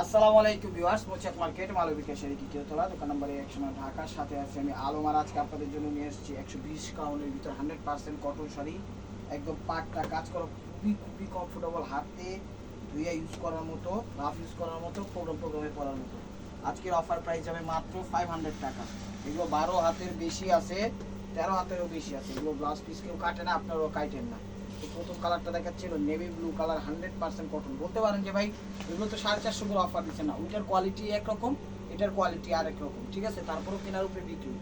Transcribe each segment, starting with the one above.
আসসালামু আলাইকুম ভিউয়ার্স, মোচাক মার্কেট মালবিকেশের দ্বিতীয় তলা, দোকান নম্বর 109 ঢাকার সাথে আছে আমি আলমার। আজকে আপনাদের জন্য নিয়ে এসেছি 120 কাউন্টের ভিতর 100% কটন শাড়ি, একদম পাটটা কাজ করা, খুবই খুবই কমফোর্টেবল, হাতে ধুয়ে ইউজ করার মতো, রাফ ইউজ করার মতো, প্রোগ্রামে পরার মতো। আজকের অফার প্রাইস যাবে মাত্র 500 টাকা। এগুলো 12 হাতের বেশি আছে, 13 হাতেরও বেশি আছে। এগুলো ব্লাউজ পিস কেউ কাটে না, আপনারাও কাটেন না। প্রথম কালারটা দেখাচ্ছিল নেভি ব্লু কালার, 100% কটন। বলতে পারেন যে ভাই এগুলো তো 450 করে অফার দিচ্ছে না, ওইটার কোয়ালিটি একরকম, এটার কোয়ালিটি আরেক রকম, ঠিক আছে। তারপরেও কেনার উপরে বিক্রি,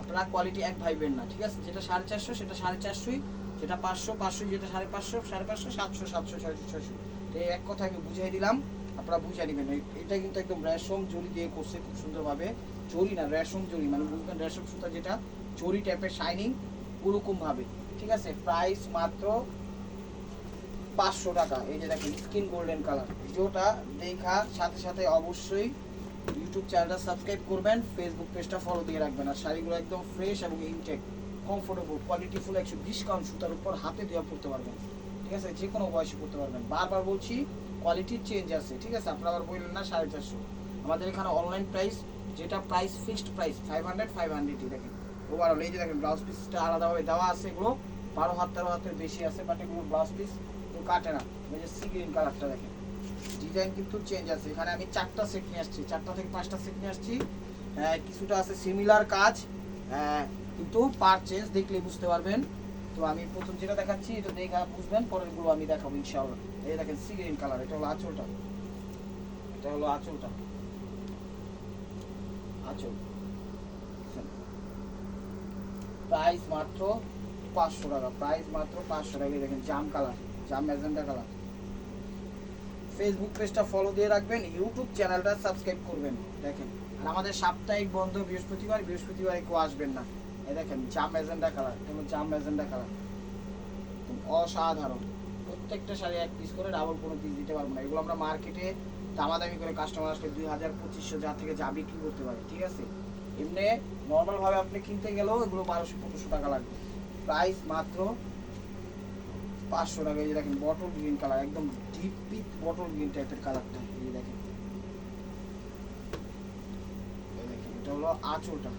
আপনারা কোয়ালিটি এক ভাইবেন না, ঠিক আছে। যেটা 450 সেটা 450, যেটা 500 500, যেটা 550 550, 700 700, 600 600। তো এই এক কথা আমি বুঝিয়ে দিলাম, আপনারা বুঝে নেবেন। এটা কিন্তু একদম রেশম জরি দিয়ে করছে খুব সুন্দরভাবে। জরি না, রেশম জরি, মানে বুঝবেন রেশম সুতা যেটা জরি টাইপের শাইনিং, ওরকমভাবে, ঠিক আছে। প্রাইস মাত্র 500 টাকা। এই যে দেখেন স্কিন গোল্ডেন কালার, ভিডিওটা দেখার সাথে সাথে অবশ্যই ইউটিউব চ্যানেলটা সাবস্ক্রাইব করবেন, ফেসবুক পেজটা ফলো দিয়ে রাখবেন। আর শাড়িগুলো একদম ফ্রেশ এবং ইনটেক, কমফোর্টেবল, কোয়ালিটিফুল, 120 কাউন্ট সুতার উপর হাতে দেওয়া পড়তে পারবেন, ঠিক আছে। যে কোনো বয়সে পড়তে পারবেন। বারবার বলছি কোয়ালিটির চেঞ্জ আছে, ঠিক আছে। আপনারা আবার বললেন না 450। আমাদের এখানে অনলাইন প্রাইস, যেটা প্রাইস ফিক্সড প্রাইস 500 দেখেন। ওভারঅল এই যে দেখেন ব্লাউজ পিসটা আলাদাভাবে দেওয়া আছে। এগুলো 12 হাত 13 হাতের বেশি আছে, বাট এগুলো ব্লাউজ পিস কাটে না। এই যে সি গ্রিন কালারটা দেখেন, ডিজাইন কিন্তু চেঞ্জ আছে। এখানে আমি 4টা সেট নিয়ে আসছি, 4টা থেকে 5টা সেট নিয়ে আসছি। কিছুটা আছে সিমিলার কাজ, কিন্তু পার চেঞ্জ, দেখলে বুঝতে পারবেন। তো আমি প্রথম যেটা দেখাচ্ছি এটা দেখা বুঝবেন, পরেরগুলো আমি দেখাবো ইনশাআল্লাহ। এই দেখেন সি গ্রিন কালার, এটা হলো আঁচলটা, এটা হলো আঁচলটা, আঁচল। প্রাইস মাত্র 500 টাকা, প্রাইস মাত্র 500 টাকা। দেখেন জাম কালার, জাম ম্যাজেন্ডা কালার। ফেসবুক পেজটা ফলো দিয়ে রাখবেন, ইউটিউব চ্যানেলটা সাবস্ক্রাইব করবেন। দেখেন, আর আমাদের সাপ্তাহিক বন্ধ বৃহস্পতিবার, বৃহস্পতিবারে কেউ আসবেন না। এই দেখেন জাম ম্যাজেন্ডা কালার, এবং জাম ম্যাজেন্ডা কালার অসাধারণ। প্রত্যেকটা শাড়ি এক পিস করে, ডাবল কোনো পিস দিতে পারবো না। এগুলো আমরা মার্কেটে দামাদামি করে কাস্টমার আসলে 2000 2500 যা থেকে যা বিক্রি করতে পারি, ঠিক আছে। এমনি নর্মালভাবে আপনি কিনতে গেলেও এগুলো 1200 টাকা লাগবে। প্রাইস মাত্র 500 টাকা। এই যে দেখেন বটল গ্রিন কালার, একদম ডিপ পিট বটল গ্রিন টাইপের কালারটা। এই দেখেন, এই দেখেন এটা হলো আঁচলটা,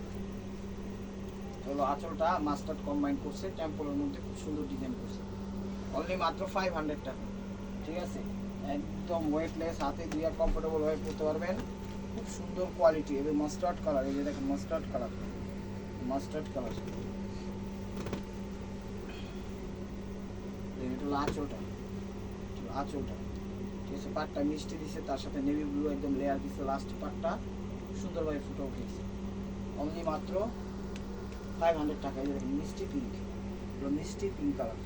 এটা হলো আঁচলটা মাস্টার্ড কম্বাইন করছে, টেম্পলের মধ্যে খুব সুন্দর ডিজাইন করছে। অনলি মাত্র 500 টাকা, ঠিক আছে। একদম ওয়েটলেস, হাতে দিয়ে কমফোর্টেবল হয়ে পড়তে পারবেন, খুব সুন্দর কোয়ালিটি। এবং মাস্টার্ড কালার, এই যে দেখেন মাস্টার্ড কালার, মাস্টার্ড কালার। এটা হলো আঁচলটা, আঁচলটা, ঠিক আছে। পাটটা মিষ্টি দিছে, তার সাথে নেভি ব্লু একদম লেয়ার দিছে, লাস্ট পাটটা সুন্দরভাবে ফুটে উঠেছে। অনলি মাত্র 500 টাকা। এই দেখেন মিষ্টি পিঙ্ক, এগুলো মিষ্টি পিঙ্ক কালার।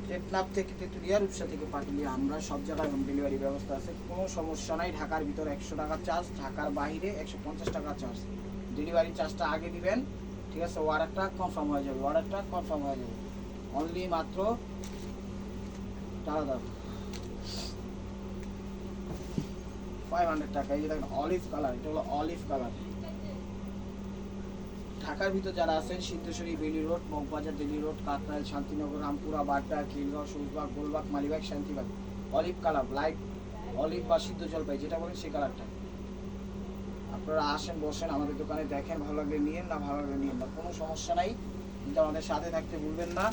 টেকনাফ থেকে তেঁতুলিয়া, রূপসা থেকে পাটুলিয়া, আমরা সব জায়গায় হোম ডেলিভারি ব্যবস্থা আছে, কোনো সমস্যা নাই। ঢাকার ভিতর 100 টাকা চার্জ, ঢাকার বাইরে 150 টাকা চার্জ। ডেলিভারি চার্জটা আগে দিবেন, ঠিক আছে। অর্ডারটা কনফার্ম হয়ে যাবে, অর্ডারটা কনফার্ম হয়ে যাবে। অনলি মাত্র দাদা 500 টাকা। এই যে দেখেন অলিভ কালার, এটা হলো অলিভ কালার। ঢাকার ভিতর যারা আছেন, Siddheshwari, Bailey road, Moghbazar, Delhi road, Kakrail, Shantinagar, Rampura, Badda, Khilgaon, Sabujbagh, Golbagh, Malibagh, Shantibagh, olive colour, light olive বা সিদ্ধ জলপাই যেটা বলেন সেই কালারটা। আপনারা আসেন, বসেন আমাদের দোকানে, দেখেন, ভালো লাগলে নিয়েন, না ভালো লাগলে নিয়েন না, কোনো সমস্যা নাই। কিন্তু আমাদের সাথে থাকতে ভুলবেন না।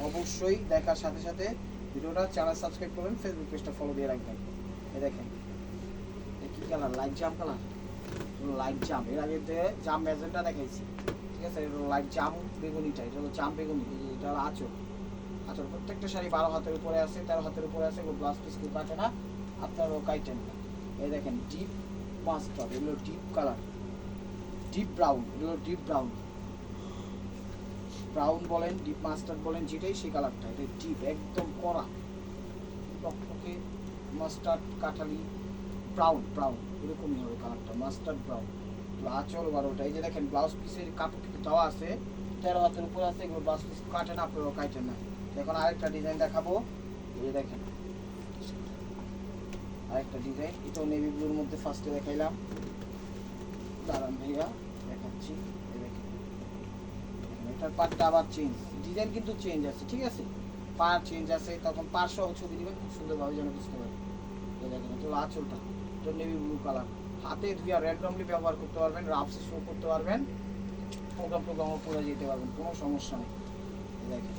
অবশ্যই দেখার সাথে সাথে ভিডিওটা চ্যানেল সাবস্ক্রাইব করবেন, ফেসবুক পেজটা ফলো দিয়ে রাখবেন। এই দেখেন কি কালার, লাইট জাম কালার, লাইট জাম। এর আগে জাম ম্যাজেন্টা দেখাইছি, ঠিক আছে। এটা লাইট জাম বেগুনিটা, এটা হলো জাম বেগুনি। এটা হলো আঁচল, আঁচল। প্রত্যেকটা শাড়ি 12 হাতের উপরে আছে, 13 হাতের উপরে আছে। এগুলো ব্লাউজ পিস কেউ কাটে না, আপনারও কাটেন না। এই দেখেন ডিপ মাস্টার্ড, এগুলো ডিপ কালার, ডিপ ব্রাউন, এগুলো ডিপ ব্রাউন, ব্রাউন বলেন, ডিপ মাস্টার্ড বলেন, যেটাই সেই কালারটা। এটা ডিপ একদম কড়া, টকটকে মাস্টার্ড, কাঠালি, ব্রাউন, ব্রাউন এরকমই হবে কালারটা, মাস্টার্ড ব্রাউন। আঁচল 12টা। এই যে দেখেন ব্লাউজ পিসের কাপড় কিন্তু দেওয়া আছে, 13 হাতের উপরে আছে। এগুলো ব্লাউজ পিস কাটে না, আপনারাও কাটেন না। এখন আরেকটা ডিজাইন দেখাবো, এই যে দেখেন আরেকটা ডিজাইন, এটাও নেভি ব্লুর মধ্যে ফার্স্টে দেখাইলাম, দাঁড়ান ভাইয়া দেখাচ্ছি। এই দেখেন এটার পাটটা আবার চেঞ্জ, ডিজাইন কিন্তু চেঞ্জ আছে, ঠিক আছে। পার চেঞ্জ আছে, তখন পার সহ ছবি দিবেন খুব সুন্দরভাবে যেন বুঝতে পারেন। এই দেখেন এটা হলো আঁচলটা, এটা নেভি ব্লু কালার। হাতে ধুইয়া র্যান্ডমলি ব্যবহার করতে পারবেন, রাফ শো করতে পারবেন, প্রোগ্রামও করে যেতে পারবেন, কোনো সমস্যা নেই। দেখেন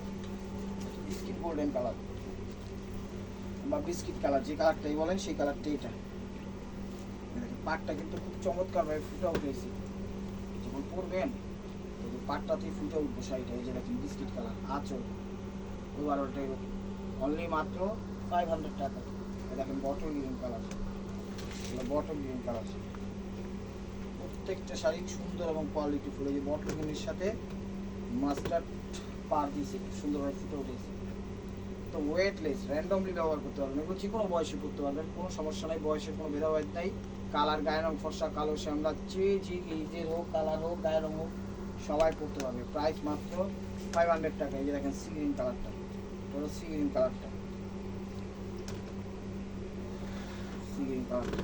বিস্কিট গোল্ডেন কালার বা বিস্কিট কালার, যে কালারটাই বলেন সেই কালারটাই এটা। দেখেন পাটটা কিন্তু খুব চমৎকারভাবে ফুটে উঠেছে, যখন পরবেন পাটটাতেই ফুটে উঠবো শাড়িটা। এই যে দেখেন বিস্কিট কালার আঁচল, ওভারঅলটা অনলি মাত্র 500 টাকা। দেখেন bottle green colour, bottle green colour. প্রত্যেকটা শাড়ি সুন্দর এবং কোয়ালিটি ফুল। এই যে বটল গ্রিনের সাথে মাস্টার্ড পার দিয়েছে, খুব সুন্দরভাবে ফুটে উঠেছে। তো ওয়েটলেস, র্যান্ডমলি ব্যবহার করতে পারবেন, এগুলো যে কোনো বয়সে পড়তে পারবেন, কোনো সমস্যা নেই, বয়সের কোনো ভেদাভেদ নেই। কালার, গায়ের রং ফর্সা, কালো শ্যামলা, যে এইজের হোক, কালার হোক, গায়ের রং হোক, সবাই পড়তে পারবে। প্রাইস মাত্র 500 টাকা। এই যে দেখেন সি গ্রিন কালারটা, হলো সি গ্রিন কালারটা, সি গ্রিন কালারটা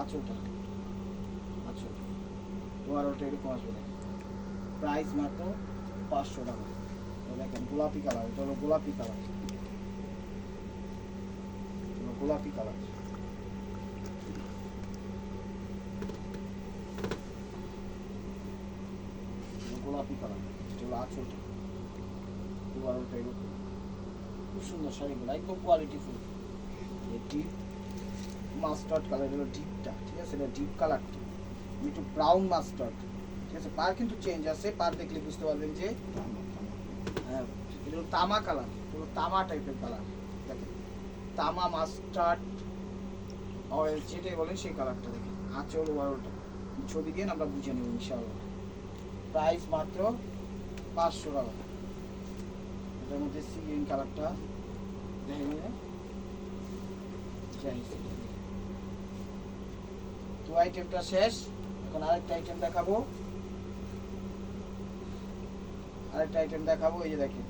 আঁচলটা, আঁচল ওভারঅলটা এরকম আসবে। প্রাইস মাত্র 500 টাকা। দেখেন গোলাপি কালার, এটা হলো গোলাপি কালার, গোলাপি কালার। গোলাপি কালার, এটা হলো আঁচলটা, ওভারঅলটা এরকম। খুব সুন্দর শাড়িগুলো, একদম quality full. Deep mustard colour, হলো ডিপটা, ঠিক আছে, এটা ডিপ কালারটা, একটু ব্রাউন মাস্টার্ড, ঠিক আছে। পার কিন্তু চেঞ্জ আছে, পার দেখলে বুঝতে পারবেন যে হ্যাঁ এটা হলো তামা কালার, হলো তামা টাইপের কালার। দেখেন তামা মাস্টার্ড অয়েল, যেটাই বলেন সেই কালারটা। দেখেন আঁচল ওভারঅলটা ছবি দিয়ে আমরা বুঝে নেব ইনশাআল্লাহ। প্রাইস মাত্র 500 টাকা। এটার মধ্যে সি গ্রিন কালারটা দেখেন, তো আইটেমটা শেষ। এখন আরেকটা আইটেম দেখাবো, আরেকটা আইটেম দেখাবো। এই যে দেখেন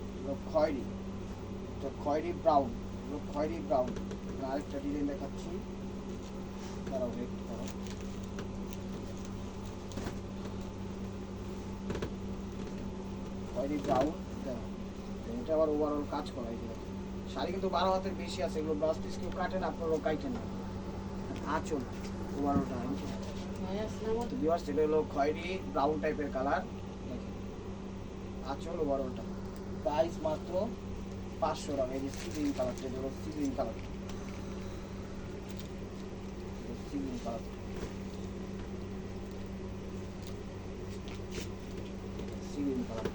খয়েরি, এটা খয়েরি ব্রাউন, খয়েরি ব্রাউন। আরেকটা ডিজাইন দেখাচ্ছি, দাঁড়াও একটু দাঁড়াও। খয়েরি ব্রাউন, এটা আবার ওভারঅল কাজ করা। এই যে দেখেন শাড়ি কিন্তু 12 হাতের বেশি আছে, এগুলো ব্লাউজ পিস কেউ কাটেন, আপনারাও কাটেন না। আঁচল ওভারঅলটা, তো ভিউয়ার্স এটা হলো খয়েরি ব্রাউন টাইপের কালার। দেখেন আঁচল ওভারঅলটা, প্রাইস মাত্র 500 টাকা। এই যে সি গ্রিন কালারটা, এটা হলো sea green colour, sea green colour, sea green colour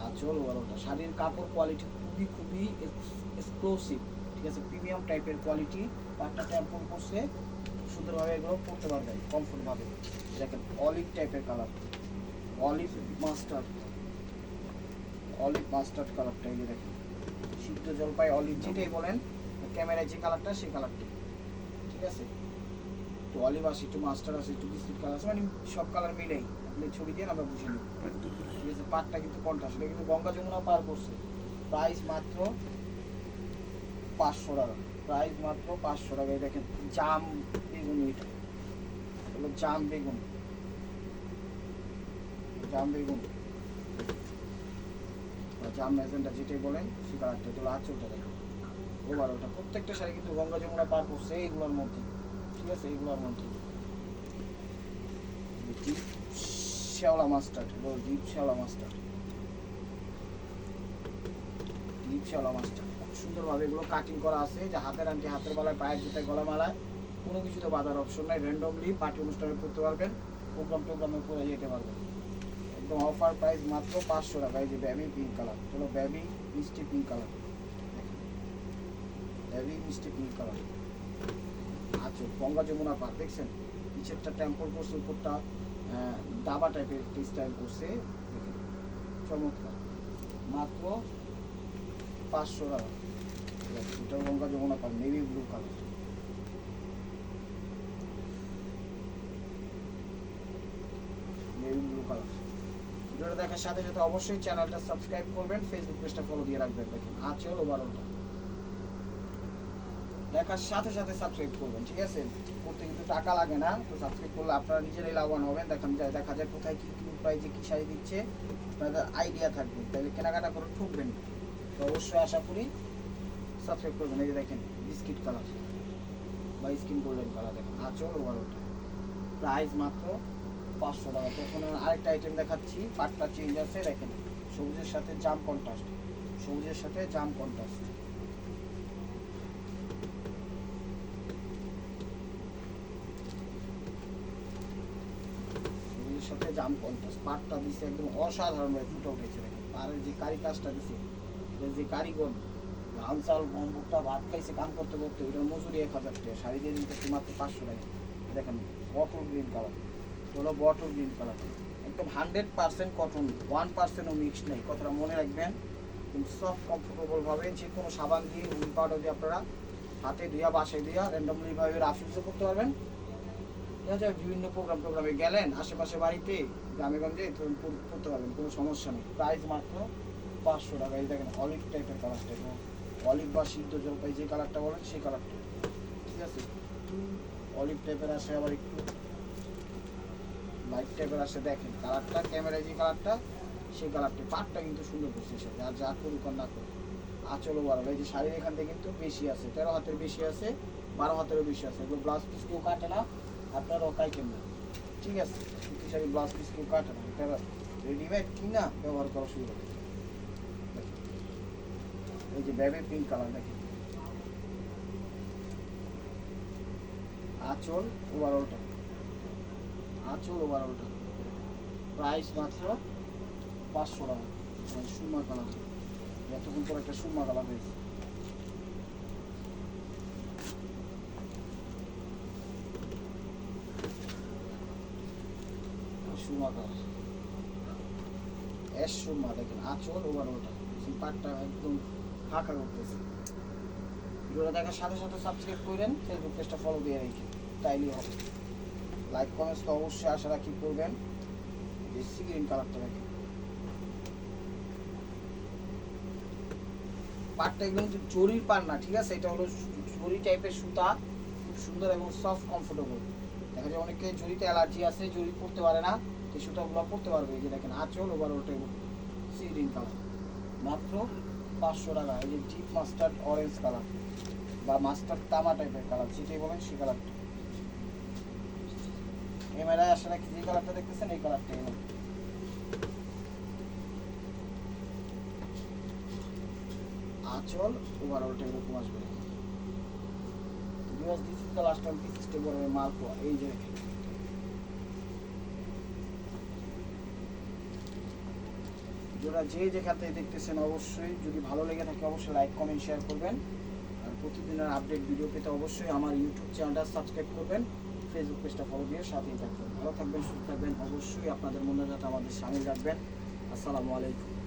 আঁচল ওভারঅলটা। শাড়ির কাপড় কোয়ালিটি খুবই খুবই এক্সক্লুসিভ, ঠিক আছে, প্রিমিয়াম টাইপের কোয়ালিটি। পাটটা ট্যাম্পন করছে, সুন্দরভাবে এগুলো পরতে পারবেন কমফোর্টভাবে। দেখেন অলিভ টাইপের colour, olive mustard, olive mustard কালারটা। এই যে দেখেন সিদ্ধ জলপাই, অলিভ, যেটাই বলেন ক্যামেরায় যে কালারটা সেই কালারটি, ঠিক আছে। তো অলিভ আছে, একটু মাস্টার্ড আছে, একটু বিস্কিট কালার আছে, মানে সব কালার মিলেই আপনি ছবি দিয়ে আমরা বুঝে নিব, ঠিক আছে। পাটটা কিন্তু কন্ট্রাস্ট, এটা কিন্তু গঙ্গা যমুনা পার করছে। প্রাইস মাত্র 500 টাকা, প্রাইস মাত্র 500 টাকা। দেখেন জাম বেগুন, এটা হলো জাম বেগুন, জাম বেগুন, জাম ম্যাজেন্টা, যেটাই বলেন সেই কালারটা। এটা হলো আঁচলটা, দেখেন ওভারঅলটা। প্রত্যেকটা শাড়ি কিন্তু গঙ্গা যমুনা পার করছে এইগুলোর মধ্যে, ঠিক আছে, এইগুলোর মধ্যে। ডিপ শ্যাওলা মাস্টার্ড, এগুলো ডিপ শ্যাওলা মাস্টার্ড, ডিপ শ্যাওলা মাস্টার্ড। সুন্দরভাবে এগুলো কাটিং করা আছে, যে হাতের আংটি, হাতের বেলায়, পায়ের জুতায়, গলা মালায়, কোনো কিছুতে বাঁধার অপশন নাই। র্যান্ডমলি পার্টি অনুষ্ঠানে করতে পারবেন, প্রোগ্রামে করে যেতে পারবেন। একদম অফার প্রাইস মাত্র 500 টাকা। এই যে বেবি পিঙ্ক কালার, হলো বেবি মিষ্টি পিঙ্ক কালার, বেবি মিষ্টি পিঙ্ক কালার। আচ্ছা গঙ্গা যমুনা পার, দেখছেন নিচেরটা টেম্পল করছে, উপরটা দাবা টাইপের স্টাইল করছে, চমৎকার। মাত্র 500 টাকা। এটা গঙ্গা যমুনা পার, navy blue colour, navy blue colour. ভিডিওটা দেখার সাথে সাথে অবশ্যই চ্যানেলটা সাবস্ক্রাইব করবেন, ফেসবুক পেজটা ফলো দিয়ে রাখবেন। দেখেন আঁচল ওভারঅলটা, দেখার সাথে সাথে সাবস্ক্রাইব করবেন, ঠিক আছে? করতে কিন্তু টাকা লাগে না, তো সাবস্ক্রাইব করলে আপনারা নিজেরাই লাভবান হবেন। দেখা যায় কোথায় কী কী প্রাইজে কী শাড়ি দিচ্ছে আপনাদের আইডিয়া থাকবে, তাহলে কেনাকাটা করে ঠকবেন। তো অবশ্যই আশা করি সাবস্ক্রাইব করবেন। এই যে দেখেন বিস্কিট কালার বা স্কিন গোল্ডেন কালার, দেখেন আঁচল ওভারঅলটা প্রাইস মাত্র 500 টাকা। তখন আরেকটা আইটেম দেখাচ্ছি, পাটটা চেঞ্জ আছে, দেখেন সবুজের সাথে জাম কন্ট্রাস্ট, সবুজের সাথে জাম কন্ট্রাস্ট, সবুজের সাথে জাম কন্ট্রাস্ট। পাটটা দিছে একদম অসাধারণভাবে ফুটে উঠেছে, দেখেন আর যে কারি কাজটা দিছে, যে কারিগর ধান চাল ভুট্টা ভাত খাইছে কাম করতে করতে, ওইটার মজুরি 1000 টাকা, শাড়ি দিয়ে দিতে মাত্র 500 টাকা। দেখেন বটল গ্রিন কালার, হলো বটল গ্রিন কালার, একদম 100% কটন, 1%ও মিক্স নেই, কথাটা মনে রাখবেন। কিন্তু সফট কমফোর্টেবলভাবে যে কোনো সাবান দিয়ে উইল পাউডার দিয়ে আপনারা হাতে ধুয়া বাসায় ধুয়া র্যান্ডমলিভাবে রাফ ইউজও করতে পারবেন। ঠিক আছে, বিভিন্ন প্রোগ্রামে গেলেন আশেপাশে বাড়িতে গ্রামে গঞ্জে করতে পারবেন, কোনো সমস্যা নেই। প্রাইস মাত্র 500 টাকা। এই দেখেন অলিভ টাইপের কালারটা, অলিভ বা সিদ্ধ জলপাই যে কালারটা বলেন সেই কালারটা, ঠিক আছে? অলিভ টাইপের আসে, আবার একটু লাইট টাইপের আসে, দেখেন কালারটা ক্যামেরায় যে কালারটা সেই কালারটা। পাটটা কিন্তু সুন্দর করছে সাথে, আর যা করুক আর না করুক আঁচলও বাড়াবে। এই যে শাড়ির এখান থেকে কিন্তু বেশি আছে, 13 হাতের বেশি আছে, 12 হাতেরও বেশি আছে। এগুলো ব্লাউজ পিস কেউ কাটে না, আপনারাও কাইটেন না, ঠিক আছে? সুতি শাড়ি ব্লাউজ পিস কেউ কাটে না, এটা রেডিমেড কিনা ব্যবহার করা শুরু করে। এই যে বেবি পিঙ্ক কালার, দেখেন আঁচল ওভারঅলটা, আঁচল ওভারঅলটা প্রাইস মাত্র 500 টাকা। সুরমা কালার, এতক্ষণ পর একটা সুরমা কালার হয়েছে, সুরমা কালার অ্যাশ সুরমা। দেখেন আঁচল ওভারঅলটা, পাটটা একদম ফাঁকা করতেছে। ভিডিওটা দেখার সাথে সাথে সাবস্ক্রাইব করেন, ফেসবুক পেজটা ফলো দিয়ে রেখে তাইলেই হবে। লাইক কমেন্টস তো অবশ্যই আশা রাখি করবেন। সি গ্রিন কালারটা দেখেন, পাটটা একদম জরির পাট না, ঠিক আছে? এটা হলো জরি টাইপের সুতা, খুব সুন্দর এবং সফট কমফোর্টেবল। দেখা যায় অনেকে জরিতে অ্যালার্জি আছে, জরি পরতে পারে না, এই সুতাগুলো পরতে পারবে। এই যে দেখেন আঁচল ওভারঅলটা সি গ্রিন কালার, মাত্র 500 টাকা। এই যে ডিপ মাস্টার্ড অরেঞ্জ কালার বা মাস্টার্ড তামা টাইপের কালার, যেটাই বলেন সেই কালারটা। ক্যামেরায় আসলে যে কালারটা দেখতেছেন এই কালারটা এনে আঁচল ওভারঅলটা এরকম আসবে। This is the last one piece step ওর মালপোয়া। এই যে যারা যে যেখান থেকে দেখতেছেন অবশ্যই যদি ভালো লেগে থাকে অবশ্যই লাইক কমেন্ট শেয়ার করবেন। আর প্রতিদিনের আপডেট ভিডিও পেতে অবশ্যই আমার ইউটিউব চ্যানেলটা সাবস্ক্রাইব করবেন, ফেসবুক পেজটা ফলো দিয়ে সাথেই থাকবেন। ভালো থাকবেন, সুস্থ থাকবেন, অবশ্যই আপনাদের মনে যাতে আমাদের সামিল রাখবেন। আসসালামু আলাইকুম।